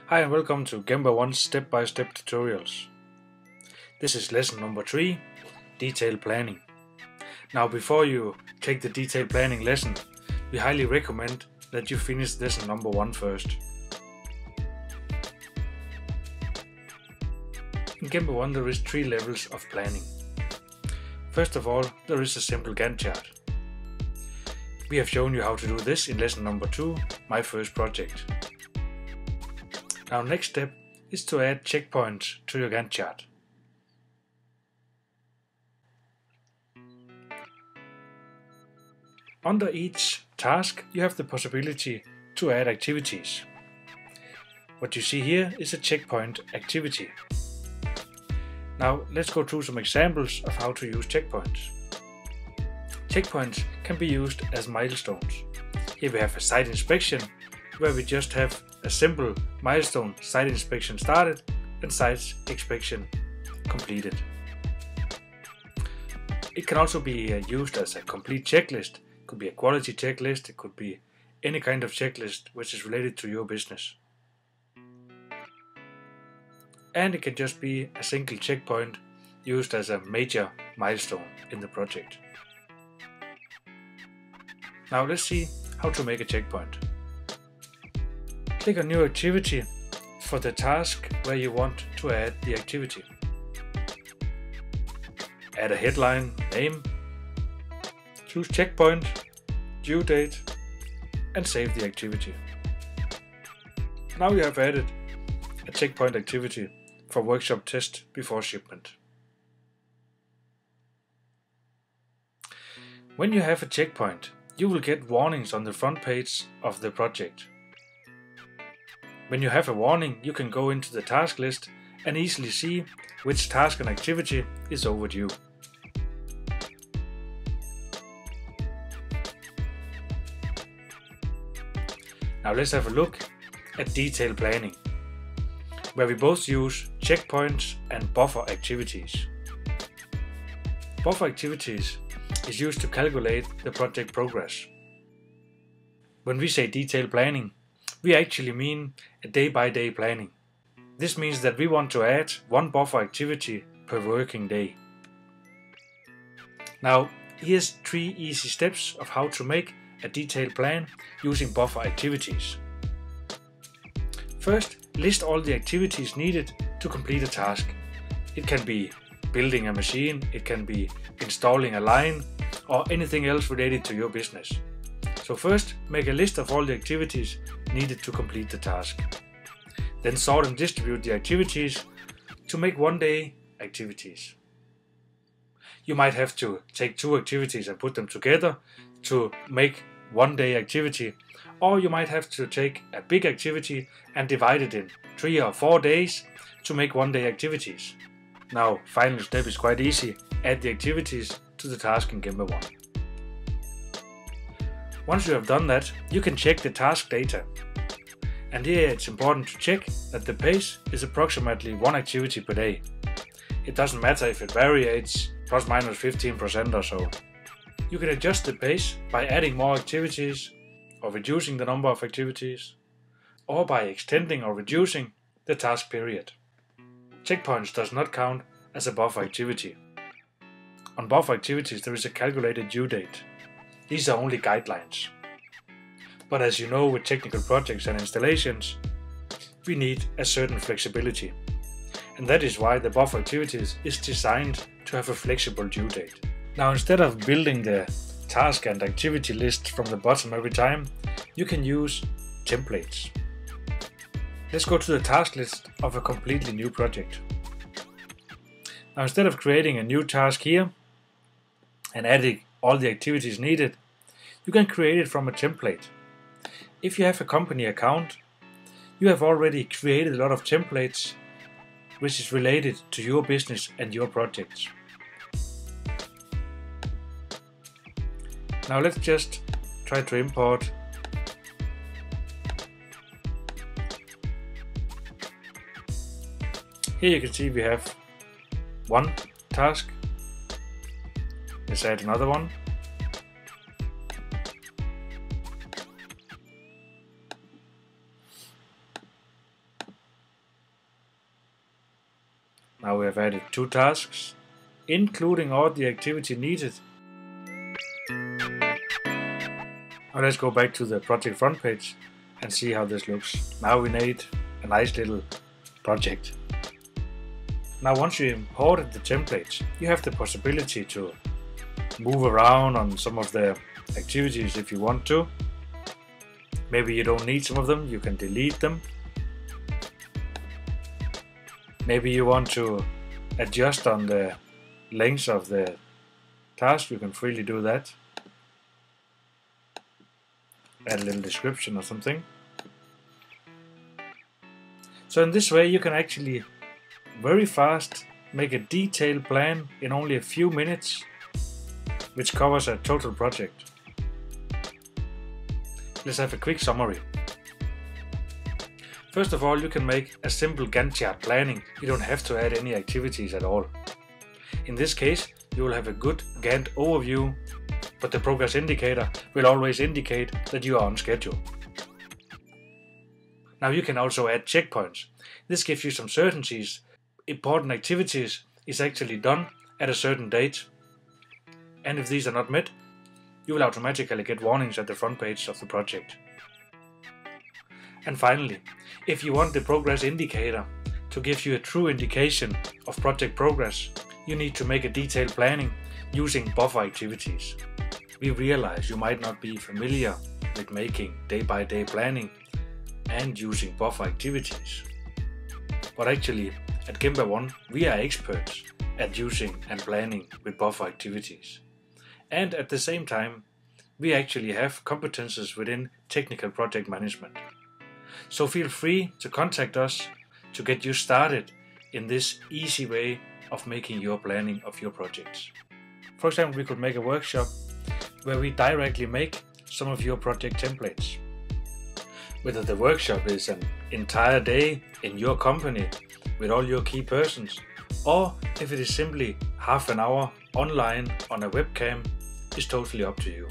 Hi and welcome to Gemba 1's step-by-step tutorials. This is lesson number 3, detailed planning. Now before you take the detailed planning lesson, we highly recommend that you finish lesson number 1 first. In Gemba 1 there is 3 levels of planning. First of all, there is a simple Gantt chart. We have shown you how to do this in lesson number 2, my first project. Our next step is to add checkpoints to your Gantt chart. Under each task you have the possibility to add activities. What you see here is a checkpoint activity. Now let's go through some examples of how to use checkpoints. Checkpoints can be used as milestones. Here we have a site inspection where we just have a simple milestone: site inspection started and site inspection completed. It can also be used as a complete checklist. It could be a quality checklist, it could be any kind of checklist which is related to your business. And it can just be a single checkpoint used as a major milestone in the project. Now let's see how to make a checkpoint. Click on New Activity for the task where you want to add the activity. Add a headline, name, choose checkpoint, due date, and save the activity. Now you have added a checkpoint activity for workshop test before shipment. When you have a checkpoint, you will get warnings on the front page of the project. When you have a warning, you can go into the task list and easily see which task and activity is overdue. Now let's have a look at detailed planning, where we both use checkpoints and buffer activities. Buffer activities is used to calculate the project progress. When we say detailed planning, we actually mean a day-by-day planning. This means that we want to add one buffer activity per working day. Now, here's 3 easy steps of how to make a detailed plan using buffer activities. First, list all the activities needed to complete a task. It can be building a machine, it can be installing a line, or anything else related to your business. So first, make a list of all the activities needed to complete the task. Then sort and distribute the activities to make one-day activities. You might have to take 2 activities and put them together to make one-day activity, or you might have to take a big activity and divide it in 3 or 4 days to make one-day activities. Now, final step is quite easy. Add the activities to the task in Gemba 1. Once you have done that, you can check the task data. And here it's important to check that the pace is approximately 1 activity per day. It doesn't matter if it varies plus minus 15% or so. You can adjust the pace by adding more activities or reducing the number of activities, or by extending or reducing the task period. Checkpoints does not count as a buffer activity. On buffer activities there is a calculated due date. These are only guidelines. But as you know, with technical projects and installations, we need a certain flexibility. And that is why the buffer activities is designed to have a flexible due date. Now, instead of building the task and activity list from the bottom every time, you can use templates. Let's go to the task list of a completely new project. Now, instead of creating a new task here and adding all the activities needed, you can create it from a template. If you have a company account, you have already created a lot of templates which is related to your business and your projects. Now let's just try to import here. You can see we have one task. Let's add another one. Now we have added 2 tasks, including all the activity needed. Now let's go back to the project front page and see how this looks. Now we made a nice little project. Now once you imported the templates, you have the possibility to move around on some of the activities if you want to. Maybe you don't need some of them, you can delete them. Maybe you want to adjust on the length of the task, you can freely do that. Add a little description or something. So in this way you can actually very fast make a detailed plan in only a few minutes, which covers a total project. Let's have a quick summary. First of all, you can make a simple Gantt chart planning. You don't have to add any activities at all. In this case, you will have a good Gantt overview, but the progress indicator will always indicate that you are on schedule. Now you can also add checkpoints. This gives you some certainties. Important activities is actually done at a certain date. And if these are not met, you will automatically get warnings at the front page of the project. And finally, if you want the progress indicator to give you a true indication of project progress, you need to make a detailed planning using buffer activities. We realize you might not be familiar with making day-by-day planning and using buffer activities. But actually, at Gemba One, we are experts at using and planning with buffer activities. And at the same time, we actually have competences within technical project management. So feel free to contact us to get you started in this easy way of making your planning of your projects. For example, we could make a workshop where we directly make some of your project templates. Whether the workshop is an entire day in your company with all your key persons, or if it is simply half an hour online on a webcam, is totally up to you.